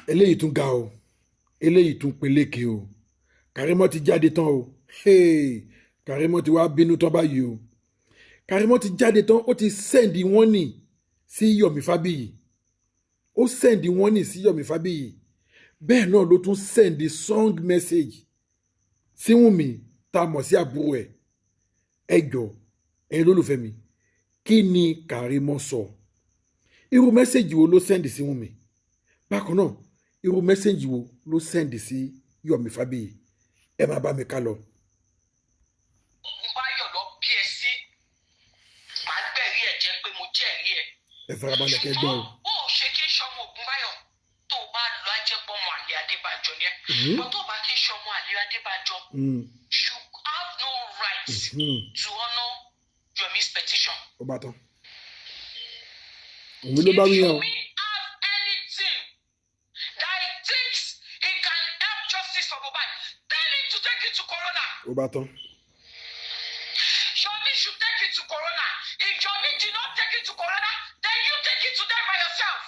Eléyìí tún ga o, eléyìí tún peléke o. Karimo ti jáde tán o. Karimo ti wá bínú tán báyìí o. Karimo ti jáde tán, ó ti sẹ́ndì warning sí Yomi Fabiyi. Ó sẹ́ndì warning sí Yomi Fabiyi. Bẹ́ẹ̀ náà ló tún sẹ́ndì song message sí Wunmi tá a mọ̀ sí àbúrò ẹ̀. Ẹ jọ̀ọ́, ẹ̀yin lólùfẹ́ mi, kí ni Karimo sọ? Irú mẹ́sẹ̀gì wo ló sẹ́ndì sí Wunmi? Bákan náà, irú mẹ́sẹ̀gì wo ló sẹ́ndì sí Yomi Fabiyi? Ẹ máa bá mi ká lọ. Ẹ farabalẹ̀ kẹ́ gbọ́ o. Ó ṣe kí n ṣọmọ Ògúnbáyọ̀ tó bá lọ ajẹ́pọ̀ ọmọ àlè Adébánjọ ni ẹ́. But tó bá kí n ṣọmọ àlè Adébánjọ, you have no right to honour Yomi's petition. Ó bá tán. Òun ló bá wí yẹn o. If Yomi have anything that he thinks he can help justice for Mohbad, tell him to take it to coroner. Ó bá tán. Yomi should take it to coroner. If Yomi did not take it to coroner, then you take it to them by yourself.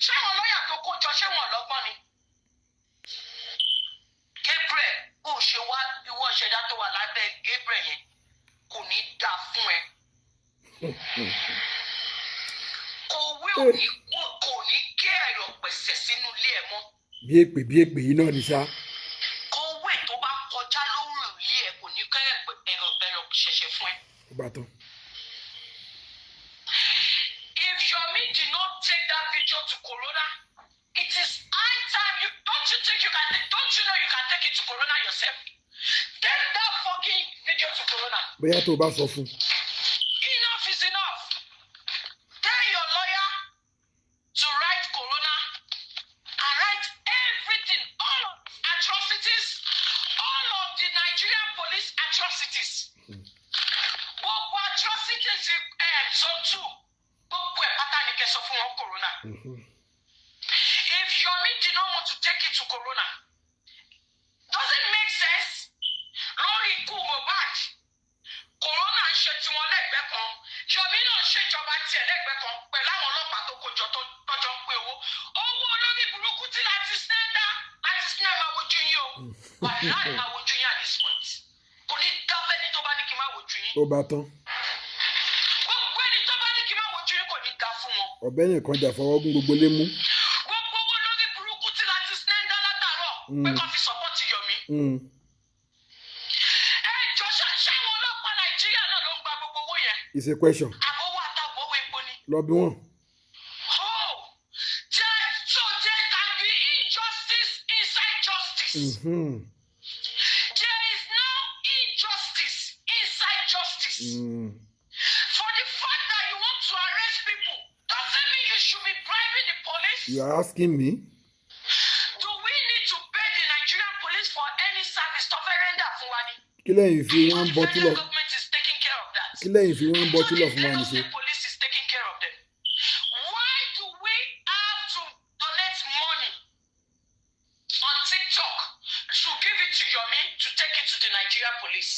Ṣé àwọn lọ́yà tó kó jọ ṣé wọn lọ́gbọ́n ni? Gabriel, bó o ṣe wá ìwọ ìṣẹ̀dá tó wà lábẹ́ Gabriel yẹn kò ní dá fún ẹ. Òwe kò ní gé ẹ̀rọ pẹ̀sẹ̀ sínú ilé ẹ mọ́. Bí èpè yìí náà ni ṣá. Òwe tó bá kọjá lórí ilé ẹ kò ní gé ẹ̀rọ ṣẹ̀ṣẹ̀ fún ẹ. Ó bá tán. If Yomi did not take that video to Corona, it is high time you don't you think you can take it to Corona yourself? Take that fucking video to Corona. Bóyá tó o bá sọ fún. Enough is enough. Tell your lawyer to write Corona and write everything, all of atrocities, all of the Nigerian police atrocities. Gbogbo atrocities zone 2. Gbogbo ẹ̀ pátá ni kẹ́ sọ fún wọn Corona. If Yomi did not want to take it to Corona, does it make sense? Lórí ikú Mohbad, Corona ń ṣe tiwọn lẹ́gbẹ̀ẹ́ kan, Yomi náà ń ṣèjọba tiẹ̀ lẹ́gbẹ̀ẹ́ kan pẹ̀lú àwọn ọlọ́pàá tó kójọ tó tọ́jọ́ ń pé owó. Owó olórí burúkú tí láti sinẹ́ńdà máa wojú yín o. Wàhálà máa wojú yín at this point. Kò ní dábẹ́ni tó bá ní kí n máa wojú yín. Ó bá tán. Gbogbo ẹni tó bá ní kí n máa wojú yín kò ní dá fún wọn. Ọ̀bẹ nìkan jà fọwọ́gún gbogbo lé mú. Gbogbo owó lórí burúkú tí láti sinẹ́ńdà látàárọ̀ pé kó fi sọ́pọ́tì Yomi. Ẹ jọ ṣáwọn ọlọ́pàá Nàìjíríà náà ló ń gba gbogbo owó yẹn. It's a question. Àbówó àtàwọn owó epo ni. Lọ bí wọ́n. So there can be injustice inside justice. There is no injustice inside justice. For the fact that you want to arrest people, doesn't mean you should be bribing the police. You are asking me? Do we need to pay the Nigerian police for any service to render for one? Kí lẹ́yìn fi one bottle of. Government is taking care of that. Kí lẹ́yìn fi one bottle of wine ṣe. The police is taking care of them. Why do we have to donate money on TikTok to give it to Yomi to take it to the Nigerian police?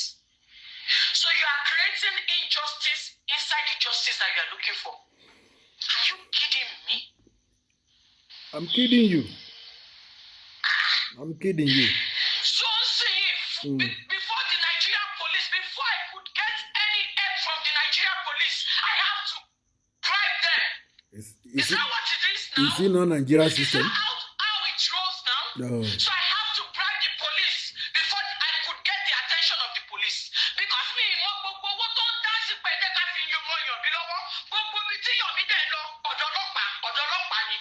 So you are creating injustice inside the justice that you are looking for. Are you kidding me? I'm kidding you. I'm kidding you. So see, before the Nigerian police, before I could get any help from the Nigerian police, I have to bribe them. Is that what it is now? Is it not Nigerian system? Is that how it rolls now? No. So I have to bribe the police before I could get the attention of the police. Because me, gbogbo tó ń dá sí pé ẹ̀jẹ̀ ká fi yan wọn Yomi lọ́wọ́, gbogbo ibi tí Yomi dẹ̀ lọ, ọ̀dọ̀ ọlọ́pàá ni.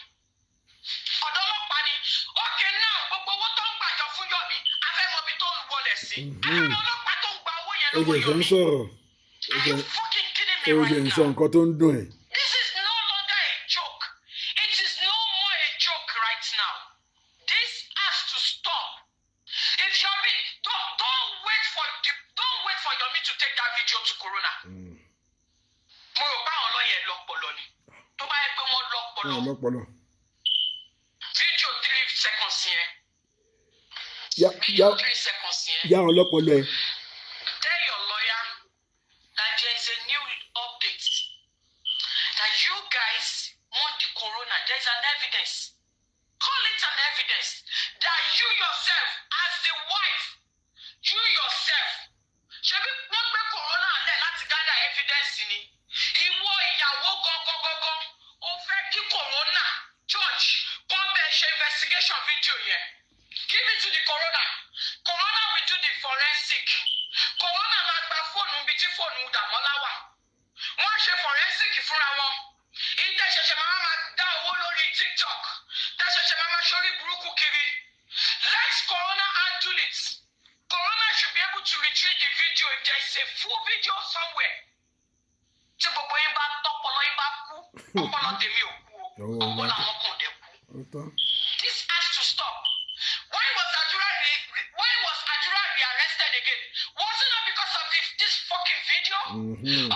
Okay, now, gbogbo owó tó ń gbàjọ fún Yomi, a fẹ́ mọ ibi tó ń wọlé sí. Àwọn ọlọ́pàá tó ń gba owó yẹn lọ́wọ́ Yomi. Are you fucking kidding me right now? Sọ nǹkan tó ń dùn ẹ̀. This is no longer a joke. It is no more a joke right now. This has to stop. If Yomi, don't wait for Yomi to take that video to Corona. Mo rò pé àwọn lọ́yẹ̀ lọ́pọlọ ni. Tó bá yẹ pé wọ́n lọ́pọlọ. Video 3 seconds here. Video 3 seconds here. Yá ọlọ́pọlọ ẹ. Tell your lawyer that there is a new update. That you guys want the Corona. There is an evidence. evidence that you yourself, as the wife, you yourself, ṣebí wọ́n gbé corona lẹ̀ láti gather evidence ni. Ìwọ ìyàwó gangan, ó fẹ́ kí corona church kọ́ bẹ́ẹ̀ ṣe investigation video yẹn. Give it to the corona. Corona will do the forensic. Corona máa gba fóònù bí tí fóònù Dàmọ́lá wà. Wọ́n ṣe forensic fúnra wọn. Ìdá ṣẹ̀ṣẹ̀ máa dá owó lórí TikTok. Ìdá ṣẹ̀ṣẹ̀ máa ṣorí burúkú kiri. Let corona handle it. Corona should be able to retrieve the video if there is a full video somewhere. Tí gbogbo yín bá tọ́pọ̀lọ́ yín bá kú, ọpọlọ tèmi ò kú o. Ọpọlọ àwọn kan ò dẹ̀ kú. This has to stop. Why was Adura rearrested again? Was it not because of this fucking video?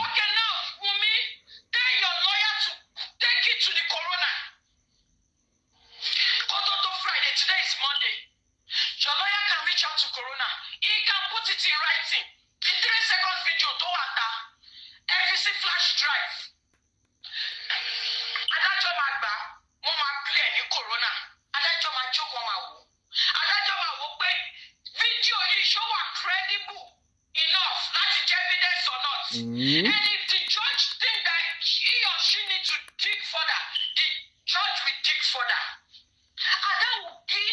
Okay, now, Wunmi, tell your lawyer to take it to the corona. Kototo Friday, today is Monday. Your lawyer can reach out to corona. He can put it in writing. The 3-second video, Toata, FEC flash drive. Adájọ́ máa gbà, wọ́n máa play ní corona. Adájọ́ máa jókòó máa wò. Adájọ́ máa wò pé fídíò yìí ṣó wà credible enough láti jẹ́ evidence or not. And if the judge think that he or she need to dig further, the judge will dig further. And that will be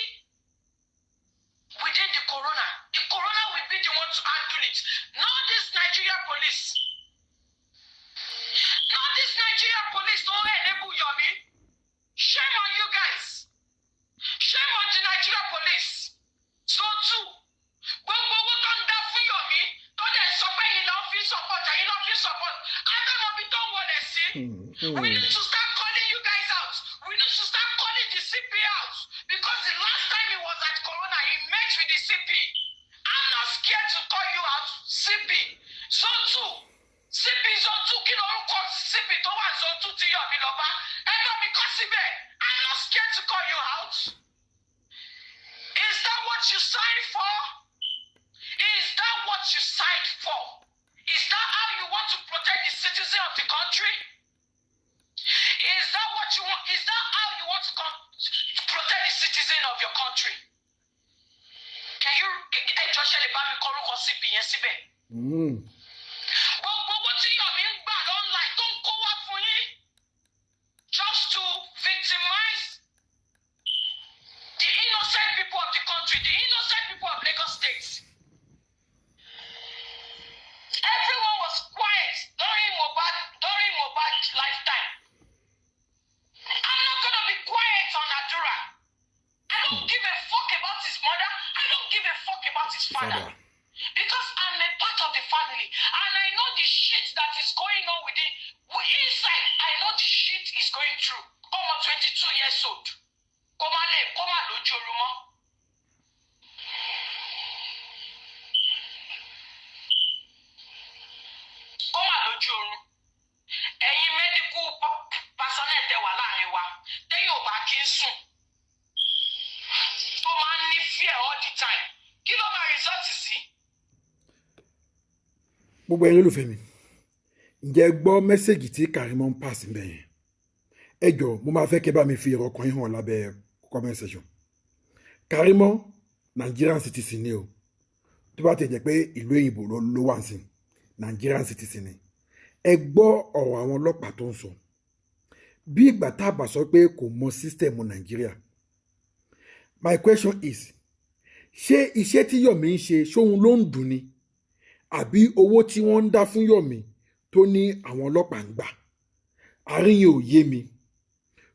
within the corona. The corona will be the one to handle it. Not this Nigeria police. Not this Nigeria police don't enable Yomi. Shame on you guys. Shame on the Nigeria police. So too. Gbogbo owó tó ń dá fún Yomi tó dẹ̀ sọ pé yìí lọ́ọ́ fi support ẹ̀yìn lọ́ọ́ fi support. Adémọ̀bí tó ń wọlé sí. We need to start calling you guys out. We need to start calling the CP out. Because the last time he was at Corona, he met with the CP. I'm not scared to call you out, CP. Zone 2. CP Zone 2 kí lórúkọ CP tó wà Zone 2 tí Yomi lọ bá. Ẹgbẹ́ mi kọ́ síbẹ̀. I'm not scared to call you out. Is that what you signed for? Is that what you signed for? Is that how you want to protect the citizen of the country? Is that what you want? Is that how you want to protect the citizen of your country? Can you just ṣe lè bá mi kọ orúkọ CP yẹn síbẹ̀? Gbogbo owó tí Yomi ń gbà online tó ń kó wá fún yín just to victimize the innocent people of the country, the innocent people of Lagos State. Everyone was quiet during Mohbad's lifetime. I'm not going to be quiet on Adura. I don't give a fuck about his mother. I don't give a fuck about his father. Because I'm a part of the family. And I know the shit that is going on within. Inside, I know the shit is going through. Come on, 22 years old. Come on, lójú oorun mọ́. Come on, lójú oorun. Ẹ̀yin medical personnel tẹ́ wà láàrin wa. Tẹ́yìn ò bá kí ń sùn. Ó máa ń ní fear all the time. Kí ló máa result sí? Gbogbo ẹ̀yin olólùfẹ́ mi, ǹjẹ́ gbọ́ mẹ́sẹ̀gì tí Karimo ń pass ń bẹ̀ yẹn? Ẹ jọ̀ọ́, mo máa fẹ́ kẹ́ bá mi fi èrò ọkàn yín hàn lábẹ́ comment section. Karimo Nigerian citizen ni o. Tó bá ti jẹ́ pé ìlú òyìnbó ló wà sí, Nigerian citizen ni. Ẹ gbọ́ ọ̀rọ̀ àwọn ọlọ́pàá tó ń sọ. Bí ìgbà tá a bá sọ pé kò mọ system Nigeria. My question is, ṣé iṣẹ́ tí Yomi ń ṣe ṣóhun ló ń dùn ni? Àbí owó tí wọ́n ń dá fún Yomi tó ní àwọn ọlọ́pàá ń gbà? Àárín yẹn ò yé mi.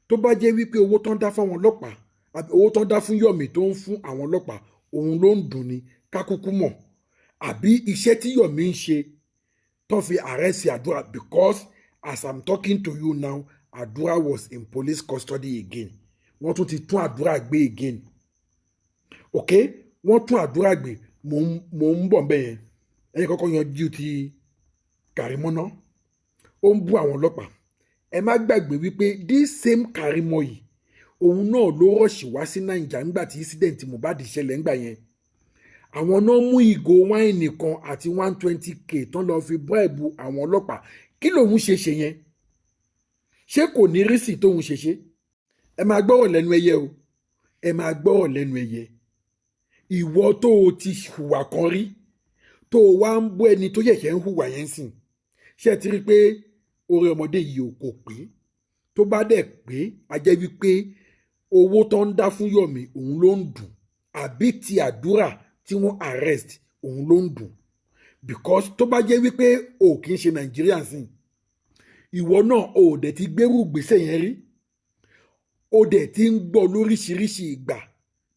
Tó bá jẹ́ wípé owó tó ń dá fún àwọn ọlọ́pàá àbí owó tó ń dá fún Yomi tó ń fún àwọn ọlọ́pàá òun ló ń dùn ni ká kúkú mọ̀. Àbí iṣẹ́ tí Yomi ń ṣe tó fi arrest Adura, because as I'm talking to you now, Adura was in police custody again. Wọ́n tún ti tún Adura gbé again. Okay? Wọ́n tún Adura gbé. Mo ń bọ̀ bẹ́ẹ̀ yẹn. Ẹni kọ́kọ́ yanjú ti Karimo náà. Ó ń bú àwọn ọlọ́pàá. Ẹ má gbàgbé wípé this same Karimo yìí òun náà ló rọ̀ṣì wá sí Naija nígbà tí incident Mohbad ṣẹlẹ̀ ńgbà yẹn. Àwọn náà mú ìgò wáìnì kan àti 120k tán lọ fi bribe àwọn ọlọ́pàá. Kí lòun ṣe yẹn? Ṣé kò ní rísì tóun ṣe? Ẹ máa gbọ́rọ̀ lẹ́nu ẹyẹ o. ẹ máa gbọ́rọ̀ lẹ́nu ẹyẹ ìwọ tó o ti hùwà kan rí tó o wá ń bọ́ ẹni tó yẹ̀ṣẹ̀ ń hùwà yẹn sìn ṣé ẹ ti rí pé orí ọmọdé yìí ò kò pé tó bá dẹ̀ pé a jẹ́ wípé owó tó ń dá fún Yomi òun ló ń dùn àbí ti àdúrà tí wọ́n arrest òun ló ń dùn because tó bá jẹ́ wípé o kì í ṣe Nàìjíríà sìn ìwọ náà o dẹ̀ ti gbérù gbèsè yẹn rí o dẹ̀ ti ń gbọ́ lóríṣiríṣi ìgbà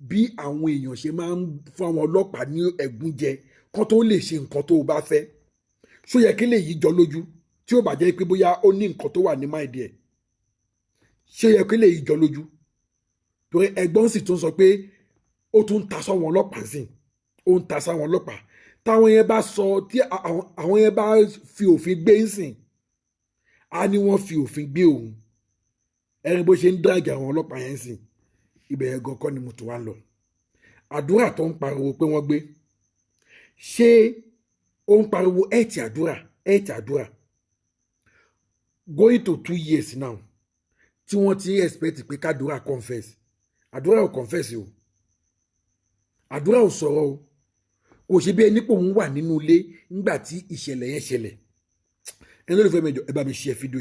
bí àwọn èèyàn ṣe máa ń fún àwọn ọlọ́pàá ní ẹ̀gúnjẹ kán tó lè ṣe nǹkan tó o bá fẹ́ ṣó yẹ kí lè yí jọ lójú tí ó bá jẹ́ pé bóyá ó ní nǹkan tó wà ní máìdí ẹ̀ ṣó yẹ kí lè yí jọ lójú torí ẹ̀gbọ́n sì tún sọ pé ó tún ń ta sáwọn ọlọ́pàá sí ó ń ta sáwọn ọlọ́pàá táwọn yẹn bá sọ tí àwọn yẹn bá fi òfin gbé ń sìn á ní wọ́n fi òfin gbé òun ẹ̀rí bó ṣe ń dráàgì àwọn ọlọ́pàá yẹn sìn ibẹ̀ yẹn gan kọ́ ni mo tún wá lọ àdúrà tó ń pariwo pé wọ́n gbé ṣé ó ń pariwo ẹ̀ẹ̀tì àdúrà going to 2 years now tí wọ́n ti expect pé kádúrà confess àdúrà ò confess o àdúrà ò sọ̀rọ̀ o kò ṣe bí ẹni pé òun wà nínú ilé nígbà tí ìṣẹ̀lẹ̀ yẹn ṣẹlẹ̀ ẹni ló fẹ́ mẹ́jọ ẹ bá mi share fídíò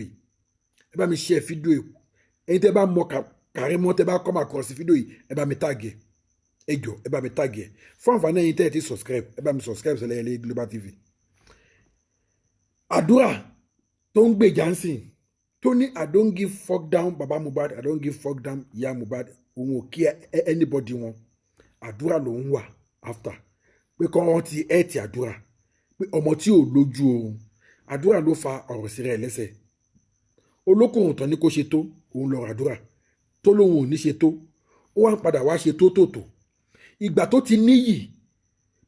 yìí ẹni tẹ́ bá mọ Karimo tẹ́ bá come across fídíò yìí ẹ bá mi tag ẹ jọ ẹ bá mi tag ẹ fún àǹfààní ẹ̀yin tẹ́ ẹ ti subscribe ẹ bá mi subscribe sí Ẹlẹ́yẹlé Global TV àdúrà tó ń gbèjà ń sìn tó ní I don't give fuck down Baba Mohbad I don't give fuck down Ìyá Mohbad òun ò kí anybody wọn àdúrà ló ń wà after pé kọ́ wọn ti ẹ̀ ti àdúrà pé ọmọ tí ò lójú oorun àdúrà ló fa ọ̀rọ̀ sí rẹ̀ lẹ́sẹ̀ olókùnrin tán ní kó ṣe tó òun lọ àdúrà tó lóun ò ní ṣe tó ó wá ń padà wá ṣe tó tòótọ́ ìgbà tó ti níyì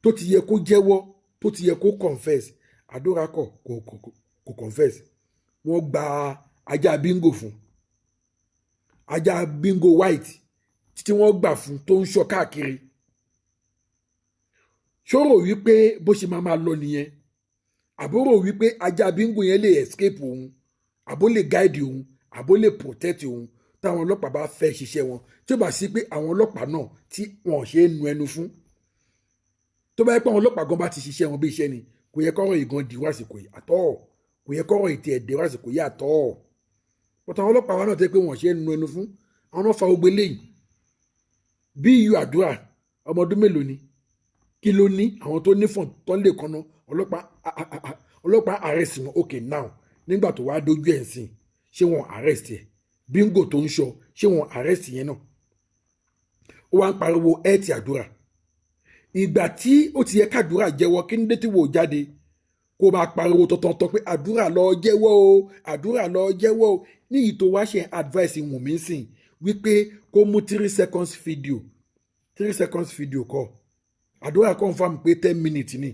tó ti yẹ kó jẹ́wọ́ tó ti yẹ kó confess àdúrà kò confess wọ́n gba ajá bingo fún ajá bingo white tí wọ́n gbà fún tó ń ṣọ́ káàkiri ṣòro wípé bó ṣe máa lọ nìyẹn àbúrò wípé ajá bingo yẹn lè escape òun àbó lè guide òun àbó lè protect òun táwọn ọlọ́pàá bá fẹ́ ṣiṣẹ́ wọn tí ó bá sí pé àwọn ọlọ́pàá náà tí wọn ò ṣe é nu ẹnu fún tó bá yẹ pé àwọn ọlọ́pàá gan bá ti ṣiṣẹ́ wọn bí iṣẹ́ ni kò yẹ kọ́rọ̀ ìgan di wásìkò yìí àtọ́ kò yẹ kọ́rọ̀ ìtì ẹ̀dẹ̀ wásìkò yìí àtọ́ pọ̀tà àwọn ọlọ́pàá wa náà tẹ́ pé wọn ò ṣe é nu ẹnu fún àwọn náà fa ogbe léyìí bí iyú àdúrà ọmọ ọdún mélòó ni kí ló ní àwọn tó ní fọ̀n tó lè kọ́nà ọlọ́pàá arrest wọn okay now nígbà tó wá dójú ẹ̀ ń sìn ṣé wọn arrest ẹ̀ bingo tó ń sọ ṣé wọn arrest yẹn náà ó wá ń pariwo ẹ̀ ti àdúrà ìgbà tí ó ti yẹ kádùúrà jẹ́wọ́ kí ní dé tí wò jáde kó máa pariwo tọ̀tọ̀tọ̀ pé àdúrà lọ jẹ́wọ́ o àdúrà lọ jẹ́wọ́ o ní ìtò wá ṣe advice Wunmi sìn wípé kó mú 3 seconds video kọ àdúrà confirm pé 10 minutes ni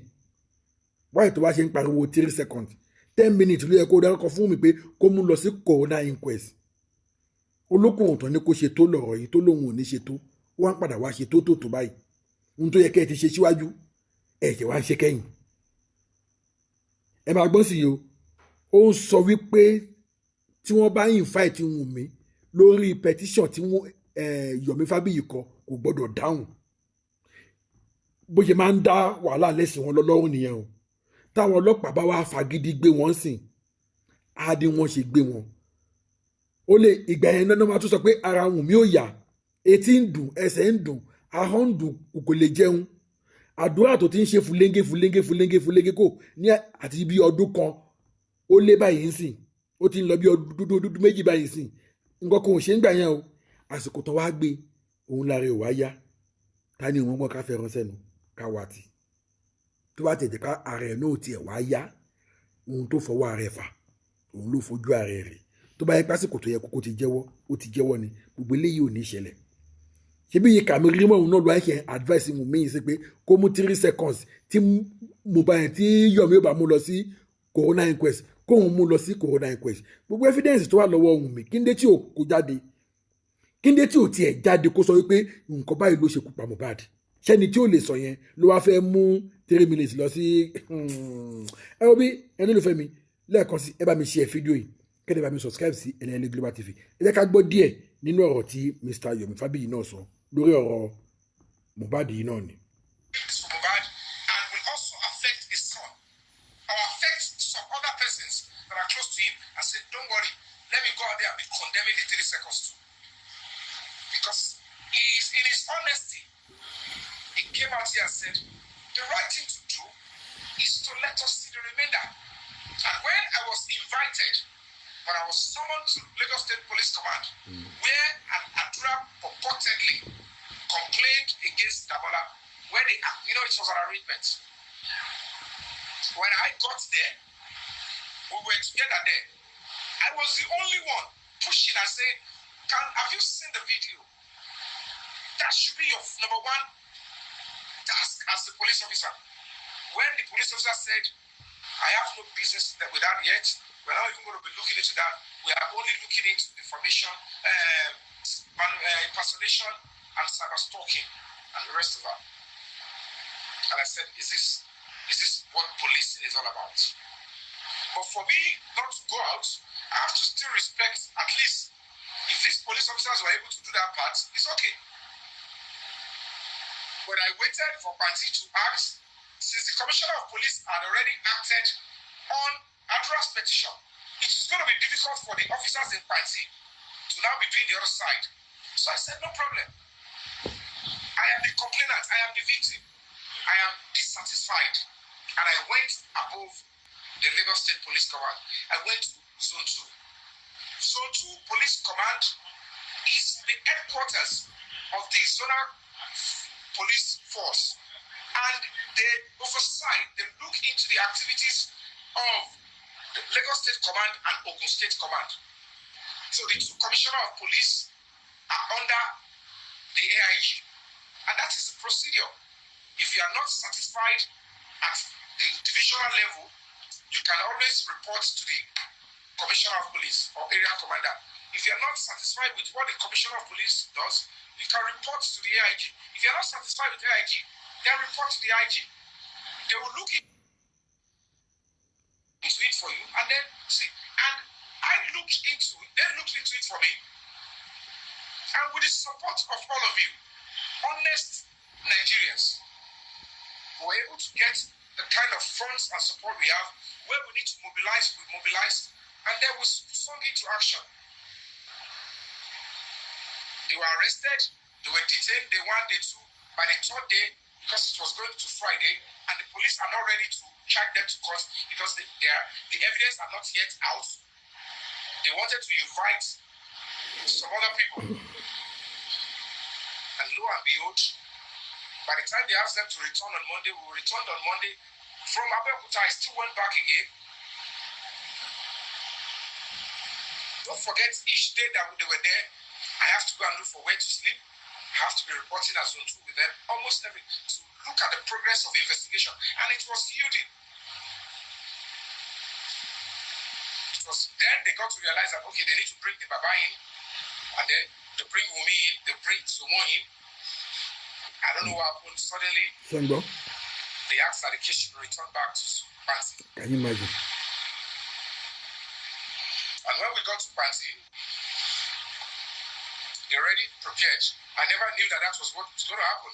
wáyé tó wá ṣe ń pariwo 3 seconds 10 minutes ló yẹ kó dárúkọ fún mi pé kó mú lọ sí corona inquest olókùnrin tó ní kó ṣe tó lọ̀rọ̀ yìí tó lóun ò ní ṣe tó wọ́n á padà wá ṣe tó báyìí ohun tó yẹ kẹ́ ẹ ti ṣe síwájú ẹ ṣe wá ń ṣe kẹ́yìn ẹ máa gbọ́ sí i o ó ń sọ wípé tí wọ́n bá invite Wunmi lórí petition tí Yomi Fabiyi kọ kò gbọ́dọ̀ dáhùn bó ṣe máa ń dá wàhálà lẹ́sìn wọn lọ́lọ́run nìyẹn o táwọn ọlọ́pàá bá wá fagídí gbé wọn sìn á dín wọn ṣe gbé wọn ó lè ìgbà yẹn náà máa tún sọ pé ara Wunmi ò yá etí ń dùn ẹsẹ̀ ń dùn ahọ́n ń dùn kò lè jẹun àdúrà tó ti ń ṣe fúlẹ́ńgé kò ní àti bí ọdún kan ó lé báyìí ń sìn ó ti ń lọ bí ọdún méjì báyìí sìn nǹkan kò ń ṣe ń gbà yẹn o àsìkò tán wá gbé òun lára ò wá yá ta ni òun gbọ́n ká fẹ́ ránṣẹ́ nu ká wá tì tó bá tètè ká ara ẹ̀ náà tiẹ̀ wá yá ohun tó fọwọ́ ara ẹ̀ fà òun ló fojú ara ẹ̀ rè tó bá yẹ pásìkò tó yẹ kókó ti jẹ́wọ́ ó ti jẹ́wọ́ ni gbogbo eléyìí ò ní ìṣẹ̀lẹ̀ ṣebí yìí Karimo òun náà ló ṣe advice Wunmi yìí sí pé kó mú 3 seconds tí Mohbad tí Yomi ó bá mú lọ sí corona inquest kóun mú lọ sí corona inquest gbogbo evidence tó wà lọ́wọ́ Wunmi kí n dé tí ò kó jáde kí n dé tí ò tiẹ̀ jáde kó sọ wípé nǹkan báyìí ló ṣekú pa Mohbad ṣẹ́ni tí ò lè sọ yẹn ló wá fẹ́ mú 3 minutes lọ sí ẹ wo bí ẹni ló fẹ́ mi lẹ́ẹ̀kan sí ẹ bá mi share fídíò yìí kẹ́ni bá mi subscribe sí Ẹlẹ́yẹlé Global TV ẹ jẹ́ ká gbọ́ díẹ̀ nínú ọ̀rọ̀ tí Mr. Yomi Fabiyi náà sọ lórí ọ̀rọ̀ Mohbad yìí náà ni. For Mohbad and will also affect his son or affect some other persons that are close to him and say, don't worry, let me go out there and be condemning the 3 seconds too. Because he is in his honesty. He came out here and said, the right thing to do is to let us see the remainder. And when I was invited, when I was summoned to Lagos State Police Command, where an Adura purportedly complained against Dabola, where they, it was an arrangement. When I got there, we were together there. I was the only one pushing and saying, have you seen the video? That should be your number one task as a police officer. When the police officer said, I have no business with that yet, we're not even going to be looking into that. We are only looking into information, impersonation, and cyber stalking, and the rest of that. And I said, is this what policing is all about? But for me not to go out, I have to still respect, at least, if these police officers were able to do that part, it's okay. When I waited for Panti to ask, since the Commissioner of Police had already acted on Adura's petition, it is going to be difficult for the officers in Panti to now be doing the other side. So I said, no problem. I am the complainant. I am the victim. I am dissatisfied. And I went above the Lagos State Police Command. I went to Zone 2. Zone 2 Police Command is the headquarters of the zonal police force. And they oversight, they look into the activities of the Lagos State Command and Ogun State Command. So the 2 commissioner of police are under the AIG. And that is the procedure. If you are not satisfied at the divisional level, you can always report to the commissioner of police or area commander. If you are not satisfied with what the commissioner of police does, you can report to the AIG. If you are not satisfied with the AIG, then report to the IG. They will look into it for you and then see. And I looked into it, they looked into it for me. And with the support of all of you, honest Nigerians, we were able to get the kind of funds and support we have. Where we need to mobilize, we mobilized, and then we swung into action. They were arrested, they were detained day 1, day 2. By the 3rd day, because it was going to Friday, and the police are not ready to charge them to court because the evidence are not yet out. They wanted to invite some other people. And lo and behold, by the time they asked them to return on Monday, we returned on Monday. From Abeokuta, I still went back again. Don't forget, each day that they were there, I have to go and look for where to sleep. I have to be reporting as Zone 2 with them almost every to look at the progress of the investigation. And it was yielding. It was then they got to realize that, okay, they need to bring the Baba in, and then they bring Wunmi in, they bring Zomo in. I don't know what happened. Suddenly, they asked that the case should return back to Panti. Can you imagine? And when we got to Panti, they already prepared. I never knew that that was what was going to happen.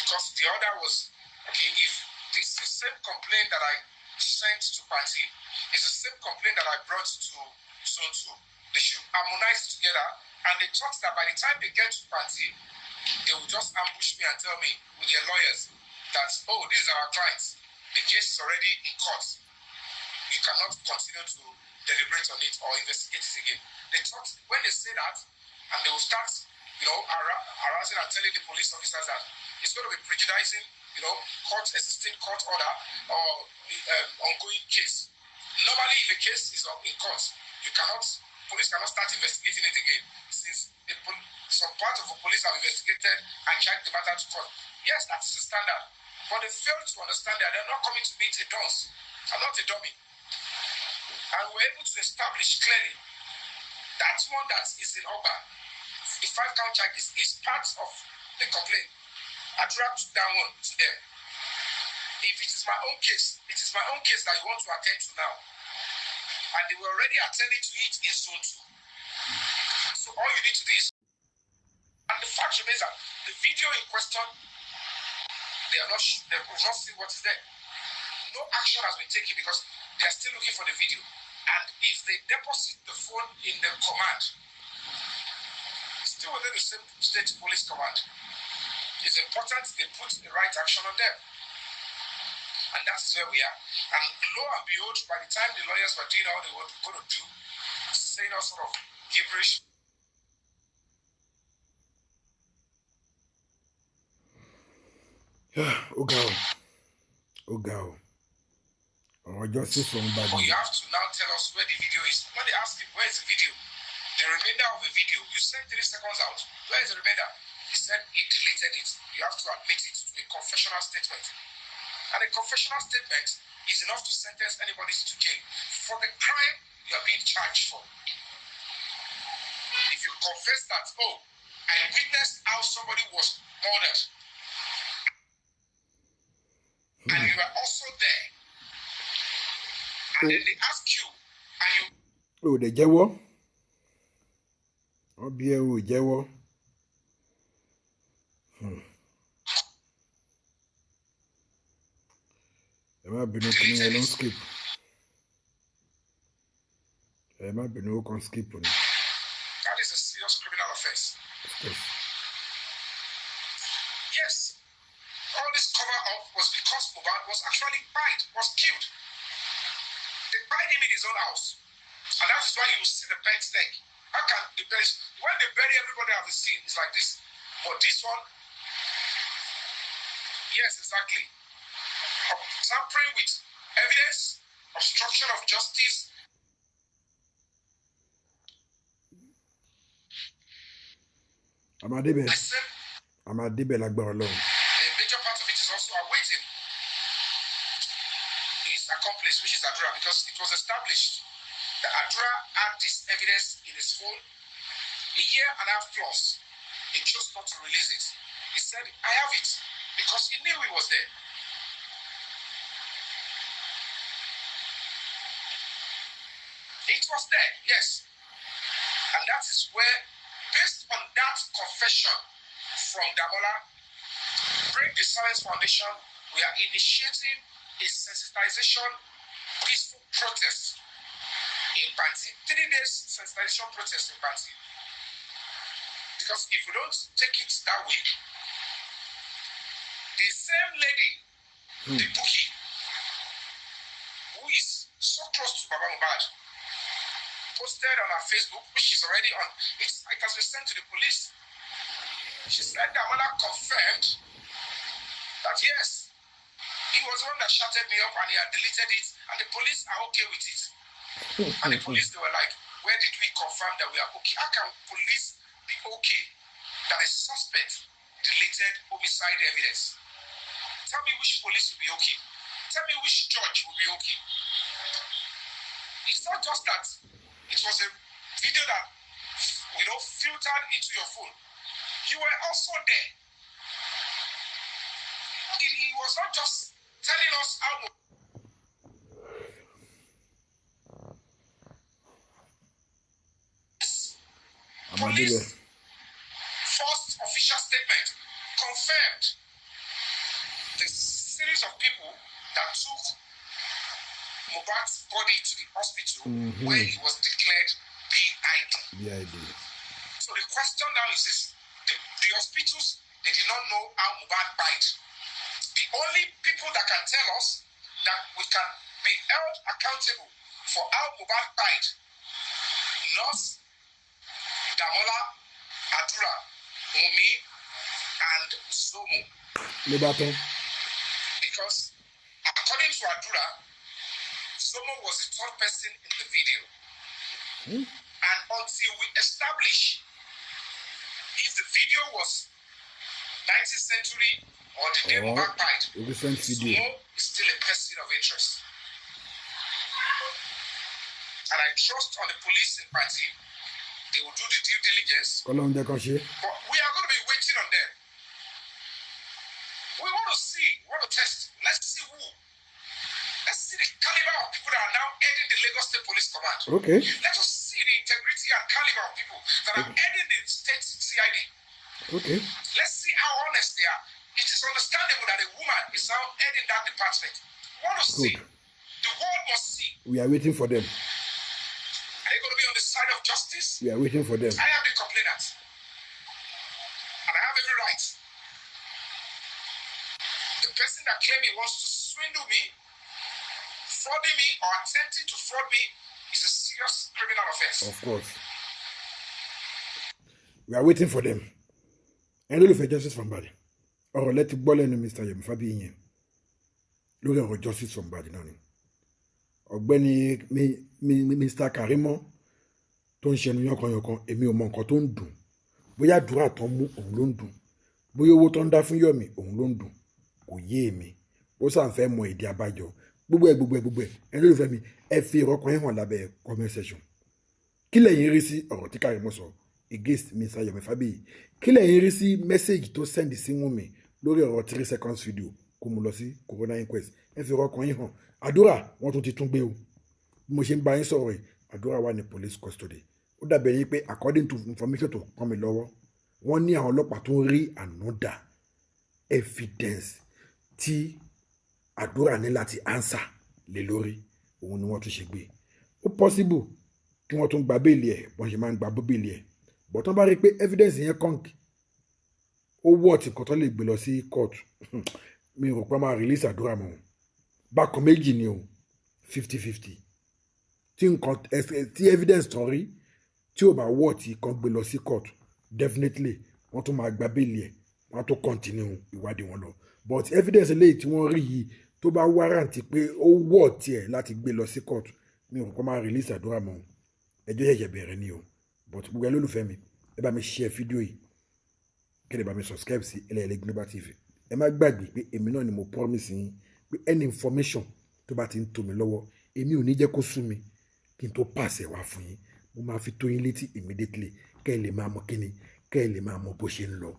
Because the order was, okay, if this is the same complaint that I sent to Panti, is the same complaint that I brought to Zone 2. They should harmonize it together. And they thought that by the time they get to Panti, they will just ambush me and tell me with their lawyers that, oh, these are our clients. The case is already in court. You cannot continue to deliberate on it or investigate it again. They thought when they say that, and they will start, harassing and telling the police officers that it's going to be prejudicing, existing court order or ongoing case. Normally, if a case is in court, police cannot start investigating it again, since some part of the police have investigated and charged the matter to court. Yes, that is the standard. But they fail to understand that they're not coming to meet a dunce. I'm not a dummy. And we're able to establish clearly that one that is in Oba, the 5-count charges, is part of the complaint. I dropped that one to them. If it is my own case, it is my own case that you want to attend to now. And they were already attending to it in Zone 2. So all you need to do is, and the fact remains that the video in question, they will not see what is there. No action has been taken because they are still looking for the video. And if they deposit the phone in the command, it's still within the same state police command. It's important they put the right action on them. And that's where we are. And lo and behold, by the time the lawyers were doing all they were going to do, saying all sort of gibberish. Ogao. Or justice from But body. you have to now tell us where the video is. When they ask him, where is the video? The remainder of the video, you sent 3 seconds out. Where is the remainder? He said he deleted it. You have to admit it to a confessional statement. And a confessional statement is enough to sentence anybody to jail for the crime you are being charged for. If you confess that, oh, I witnessed how somebody was murdered, and you were also there, and then they ask you, are you... Oh, the Jawo. Oh, be a Jawo. There might be no skip. There might be no skip. That is a serious criminal offense. Yes, all this cover up was because Mohbad was actually killed. They buried him in his own house. And that is why you will see the bed stake. How can the bed, when they bury everybody at the scene, it's like this. But this one, yes, exactly. Tampering with evidence, obstruction of justice. Amadibe. I said, Amadibe Lagbar alone. a major part of it is also awaiting his accomplice, which is Adura, because it was established that Adura had this evidence in his phone 1.5 years plus. He chose not to release it. He said, I have it, because he knew he was there. It was there, yes. And that is where, based on that confession from Damola, Break the Silence Foundation, we are initiating a sensitization peaceful protest in Banti. 3 days sensitization protest in Banti. Because if we don't take it that way, the same lady, the bookie, who is so close to Baba Mohbad, posted on her Facebook, which is already on, it has been sent to the police. She said that Damola confirmed that yes, he was the one that shouted me up and he had deleted it, and the police are okay with it. And the police, they were like, where did we confirm that we are okay? How can police be okay that a suspect deleted homicide evidence? Tell me which police will be okay. Tell me which judge will be okay. It's not just that it was a video that, filtered into your phone. You were also there. He was not just telling us how police first official statement confirmed the series of people that took Mohbad's body to the hospital where he was declared BID. So the question now is the hospitals, they did not know how Mohbad died. The only people that can tell us that we can be held accountable for how Mohbad died, nurse, Damola, Adura, Wunmi, and Zomo. Because according to Adura, Zomo was the 3rd person in the video. And until we establish if the video was 19th century or the day Mohbad died, Zomo is still a person of interest. And I trust on the police in Party. They will do the due diligence. But we are going to be waiting on them. We want to see, we want to test. Let's see who. Let's see the caliber of people that are now heading the Lagos State Police Command. Okay. Let us see the integrity and caliber of people that are heading the state CID. Okay. Let's see how honest they are. It is understandable that a woman is now heading that department. We want to see. The world must see. We are waiting for them. Are you going to be on the side of justice? We are waiting for them. I am the complainant. And I have every right. The person that claimed he wants to swindle me, frauding me, or attempting to fraud me is a serious criminal offense. Of course. We are waiting for them. And look for justice from Bere. Or let it boil in Mr. Yomi Fabiyi. Look for justice from Bere now. Ọ̀gbẹ́ni Mr. Karimo tó ń ṣẹnu yọkanyọkan èmi ò mọ nǹkan tó ń dùn. Bóyá àdúrà tó ń mú òun ló ń dùn. Bóyá owó tó ń dá fún Yomi òun ló ń dùn. Kò yé èmi. Ó sàn fẹ́ mọ ìdí abájọ. Gbogbo ẹ̀. Ẹni ló fẹ́ mi ẹ fi ìrọ́kàn yẹn hàn lábẹ́ comment section. Kí lẹ̀yin rí sí ọ̀rọ̀ tí Karimo sọ against Mr. Yomi Fabiyi? Kí lẹ̀yin rí sí message tó send sí Wunmi lórí ọ̀rọ̀ 3 seconds video kó mu lọ sí corona inquest? Ẹ fi ìrọ́kàn yẹn hàn. Àdúrà wọ́n tún ti tún gbé o. Bí mo ṣe ń bá yín sọ̀rọ̀ yìí, àdúrà wà ní police custody. Ó dàbẹ̀ yín pé according to information tó kàn mí lọ́wọ́, wọ́n ní àwọn ọlọ́pàá tó rí another evidence tí àdúrà ní láti answer lé lórí. Òun ni wọ́n tún ṣe gbé. Ó possible kí wọ́n tún gba bẹ́ẹ̀lì ẹ̀ bọ́n ṣe máa ń gba bẹ́ẹ̀lì ẹ̀. But wọ́n bá rí pé evidence yẹn kàn ó wọ́ọ̀tì nǹkan tó lè gbé lọ sí court. Mi rò pé máa release àdúrà mọ́. Bákan méjì ni o 50-50 tí evidence tán rí tí ò bá wọ́ tí kan gbé lọ sí court definitely wọ́n tún máa gba bẹ́ẹ̀lì ẹ̀ wọ́n á tó continue ìwádìí wọn lọ. But evidence eléyìí tí wọ́n rí yìí tó bá warrant pé ó wọ́ tiẹ̀ láti gbé lọ sí court mi ò kọ́ máa release àdúrà mọ́ ẹjọ́ ṣẹ̀ṣẹ̀ bẹ̀rẹ̀ ni o. But gbogbo ẹ lólùfẹ́ mi ẹ bá mi share fídíò yìí kí ẹ bá mi subscribe sí Ẹlẹ́yẹlé Global TV. Ẹ má gbàgbé pé èmi náà ni mo promise yín pé any information tó bá ti ń tó mi lọ́wọ́ èmi ò ní jẹ́ kó sú mi kí n tó pàṣẹ wá fún yín. Mo máa fi tó yín létí immediately kẹ́ ẹ lè máa mọ kíni kẹ́ ẹ lè máa mọ bó ṣe ń lọ.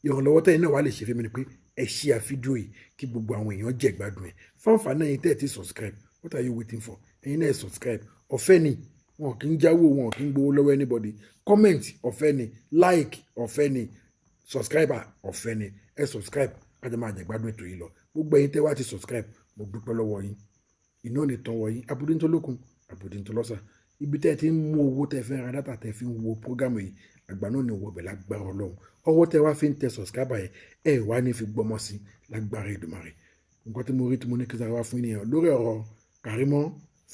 Ìrànlọ́wọ́ tẹ́yìn náà wá lè ṣe fún mi ni pé ẹ share fídíò yìí kí gbogbo àwọn èèyàn jẹ gbádùn ẹ̀. Fáǹfààní ẹ̀yin tẹ́ ẹ ti subscribe, what are you waiting for? Ẹ̀yin náà ẹ subscribe. Ọ̀fẹ́ ni wọn kì í jáwó wọn kì í gbowó lọ́wọ́ anybody. Comment ọ̀fẹ́ ni, like ọ̀fẹ́ ni, subscriber ọ̀fẹ́ ni. Ẹ subscribe kájọ máa jẹ gbádùn ètò yìí lọ. Gbogbo ẹ̀yin tẹ́ wá ti subscribe mo dúpẹ́ lọ́wọ́ yín. Iná ní tán wọ yín abúdé ń tó lókun abúdé ń tó lọ́sà. Ibi tẹ́ ẹ ti ń mú owó tẹ́ fẹ́ ra dátà tẹ́ fi ń wo prógámù yìí àgbà náà ni wọ bẹ̀ lágbára Ọlọ́run. Ọwọ́ tẹ́ wá fi ń tẹ subscriber yẹn ẹ wá ní fi gbọ́mọ sí lágbára Èdùmàrè. Nǹkan tí mo rí tí mo ní kí sáré wá fún yín lórí ọ̀rọ̀ Karimo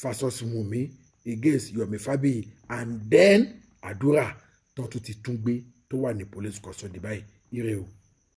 versus Wunmi against Yomi Fabiyi and then àdúrà tó tún ti tún gbé tó wà ní police custody báyìí. Ire o.